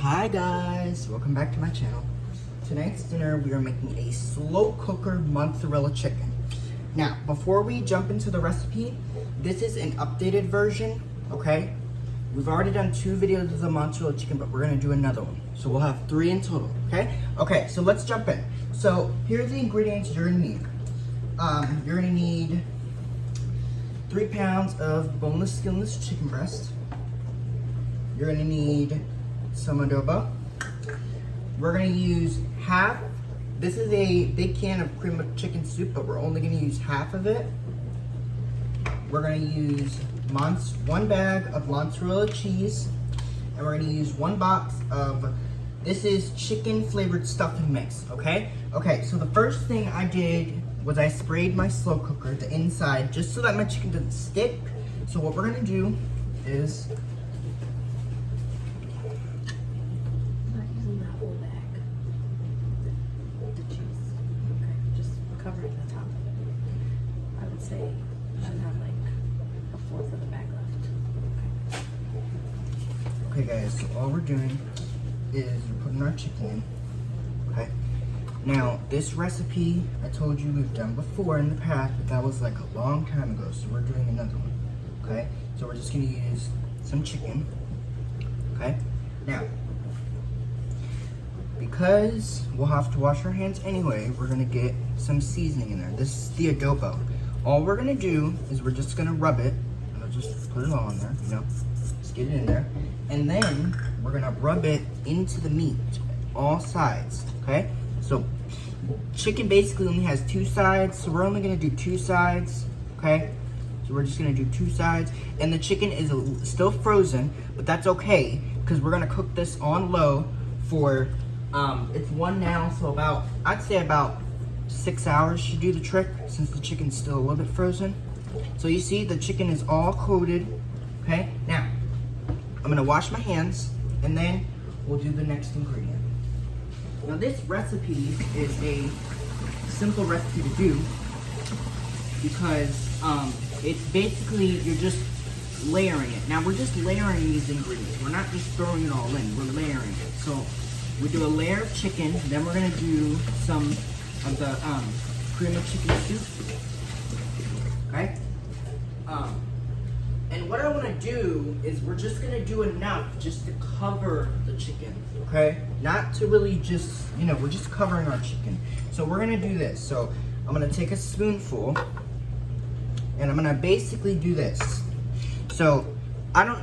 Hi guys, welcome back to my channel. Tonight's dinner we are making a slow cooker mozzarella chicken. Now, before we jump into the recipe, this is an updated version, okay? We've already done 2 videos of the mozzarella chicken, but we're gonna do another one. So we'll have 3 in total, okay? Okay, so let's jump in. So here's the ingredients you're gonna need. You're gonna need 3 pounds of boneless, skinless chicken breast. You're gonna need some adobo. We're gonna use this is a big can of cream of chicken soup, but we're only gonna use half of it. We're gonna use 1 bag of mozzarella cheese, and we're gonna use 1 box of, this is chicken flavored stuffing mix, okay? Okay, so the first thing I did was I sprayed my slow cooker, the inside, just so that my chicken doesn't stick. So what we're gonna do is, covering the top of it. I would say you should have like a fourth of the bag left. okay guys, so all we're doing is we're putting our chicken in, okay? Now, this recipe, I told you we've done before in the past, but that was like a long time ago, so we're doing another one, okay? So we're just gonna use some chicken, okay? Now, because we'll have to wash our hands anyway, we're gonna get some seasoning in there. This is the adobo. All we're gonna do is we're just gonna rub it. I'll just put it all in there, you know, just get it in there. And then we're gonna rub it into the meat, all sides, okay? So chicken basically only has 2 sides, so we're only gonna do 2 sides, okay? So we're just gonna do 2 sides. And the chicken is still frozen, but that's okay, because we're gonna cook this on low for, it's 1 now, so I'd say about 6 hours should do the trick, since the chicken's still a little bit frozen. So you see, the chicken is all coated, okay? Now, I'm gonna wash my hands, and then we'll do the next ingredient. Now this recipe is a simple recipe to do, because it's basically, you're just layering it. Now we're just layering these ingredients. We're not just throwing it all in, we're layering it. So we do a layer of chicken, then we're gonna do some of the cream of chicken soup, okay? And what I wanna do is we're just gonna do enough just to cover the chicken, okay? Not to really just, you know, we're just covering our chicken. So we're gonna do this. So I'm gonna take a spoonful, and I'm gonna basically do this. So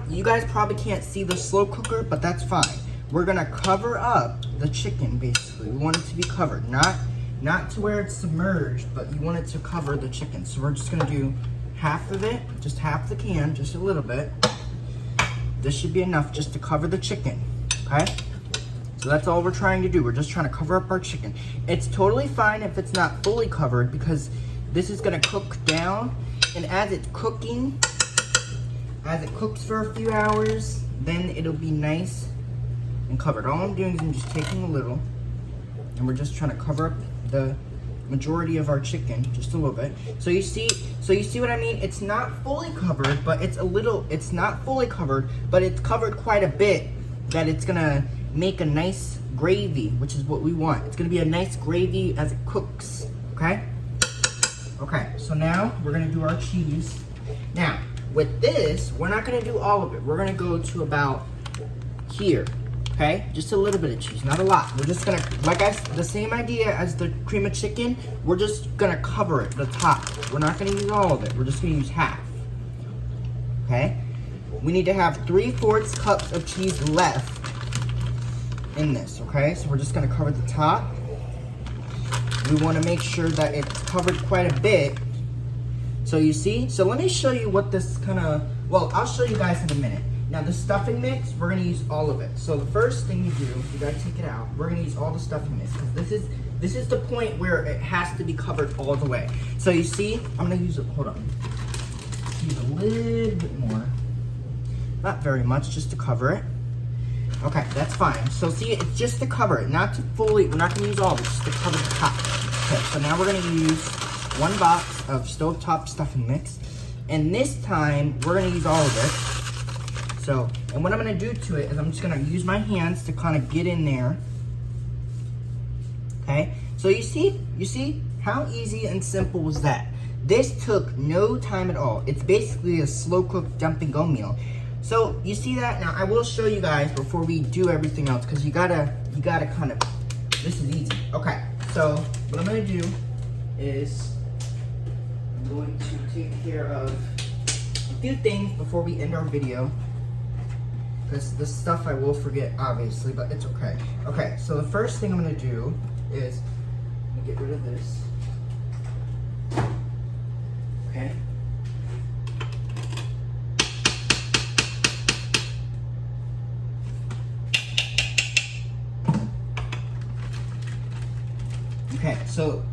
you guys probably can't see the slow cooker, but that's fine. We're gonna cover up the chicken, basically. We want it to be covered, not to where it's submerged, but you want it to cover the chicken. So we're just gonna do half of it, just half the can, just a little bit. This should be enough just to cover the chicken, okay? So that's all we're trying to do. We're just trying to cover up our chicken. It's totally fine if it's not fully covered, because this is gonna cook down, and as it's cooking, as it cooks for a few hours, then it'll be nice and covered. All I'm doing is I'm just taking a little, and we're just trying to cover up the majority of our chicken, just a little bit. So you see what I mean? It's not fully covered, but it's not fully covered, but it's covered quite a bit, that it's gonna make a nice gravy, which is what we want. It's gonna be a nice gravy as it cooks, okay? Okay, so now we're gonna do our cheese. Now, with this, we're not gonna do all of it. We're gonna go to about here. Okay, just a little bit of cheese, not a lot. We're just gonna, the same idea as the cream of chicken, we're just gonna cover it, the top. We're not gonna use all of it, we're just gonna use half. Okay? We need to have 3/4 cups of cheese left in this, okay? So we're just gonna cover the top. We wanna make sure that it's covered quite a bit. So you see? So let me show you what this well, I'll show you guys in a minute. Now the stuffing mix, we're gonna use all of it. So the first thing you do, you gotta take it out. We're gonna use all the stuffing mix, because this is the point where it has to be covered all the way. So you see, I'm gonna use it, hold on. Use a little bit more. Not very much, just to cover it. Okay, that's fine. So see, it's just to cover it, not to fully, we're not gonna use all of it, just to cover the top. Okay, so now we're gonna use 1 box of stovetop stuffing mix. And this time, we're gonna use all of it. So And what I'm gonna do to it is I'm just gonna use my hands to kind of get in there. Okay, so you see how easy and simple was that? This took no time at all. It's basically a slow cooked dump and go meal. So you see that? Now I will show you guys before we do everything else, because you gotta kind of, this is easy. Okay, so what I'm gonna do is I'm going to take care of a few things before we end our video, because this stuff I will forget obviously, but it's okay. Okay, so the first thing I'm gonna do is I'm gonna get rid of this. Okay. Okay, so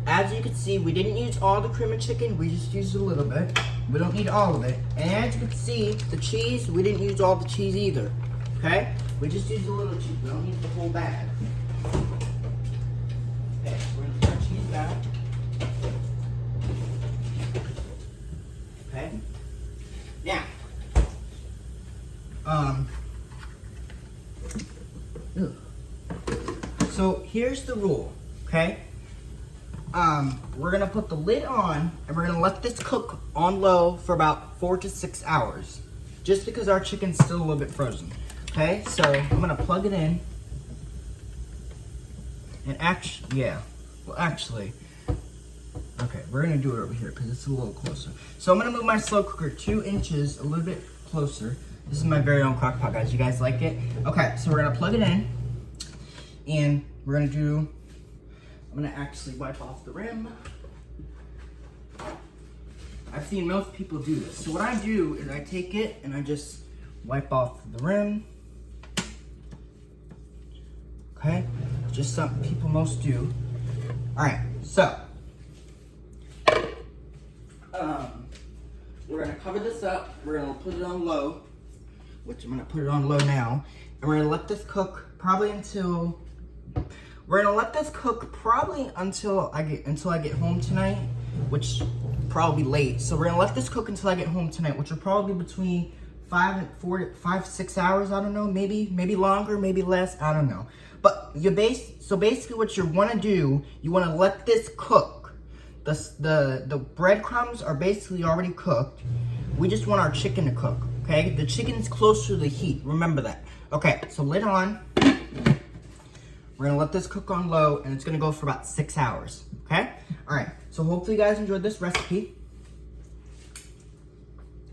as you can see, we didn't use all the cream of chicken, we just used a little bit. We don't need all of it. And as you can see, the cheese, we didn't use all the cheese either. Okay? We just used a little cheese. We don't need the whole bag. Okay, so we're gonna put our cheese back. Okay? Now, so here's the rule, okay? We're gonna put the lid on and we're gonna let this cook on low for about 4 to 6 hours, just because our chicken's still a little bit frozen. Okay, so I'm gonna plug it in, and actually, okay, we're gonna do it over here because it's a little closer. So I'm gonna move my slow cooker 2 inches a little bit closer. This is my very own Crock-Pot, guys. You guys like it? Okay, so we're gonna plug it in, and we're gonna do. I'm gonna actually wipe off the rim. I've seen most people do this. So what I do is I take it and I just wipe off the rim. Okay, just something people most do. All right, so we're gonna cover this up. We're gonna put it on low, which I'm gonna put it on low now, and we're gonna let this cook probably until. We're gonna let this cook probably until I get home tonight, which probably late. So we're gonna let this cook until I get home tonight, which will probably be between 6 hours. I don't know, maybe longer, maybe less. I don't know. But so basically, what you want to do, you want to let this cook. The breadcrumbs are basically already cooked. We just want our chicken to cook. Okay, the chicken's closer to the heat. Remember that. Okay, so lid on. We're gonna let this cook on low, and it's gonna go for about 6 hours, okay? All right, so hopefully you guys enjoyed this recipe.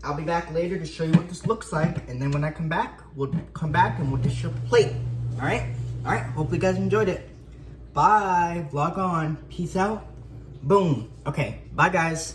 I'll be back later to show you what this looks like, and then when I come back, we'll come back and we'll dish your plate, all right? All right, hopefully you guys enjoyed it. Bye, vlog on, peace out, boom. Okay, bye guys.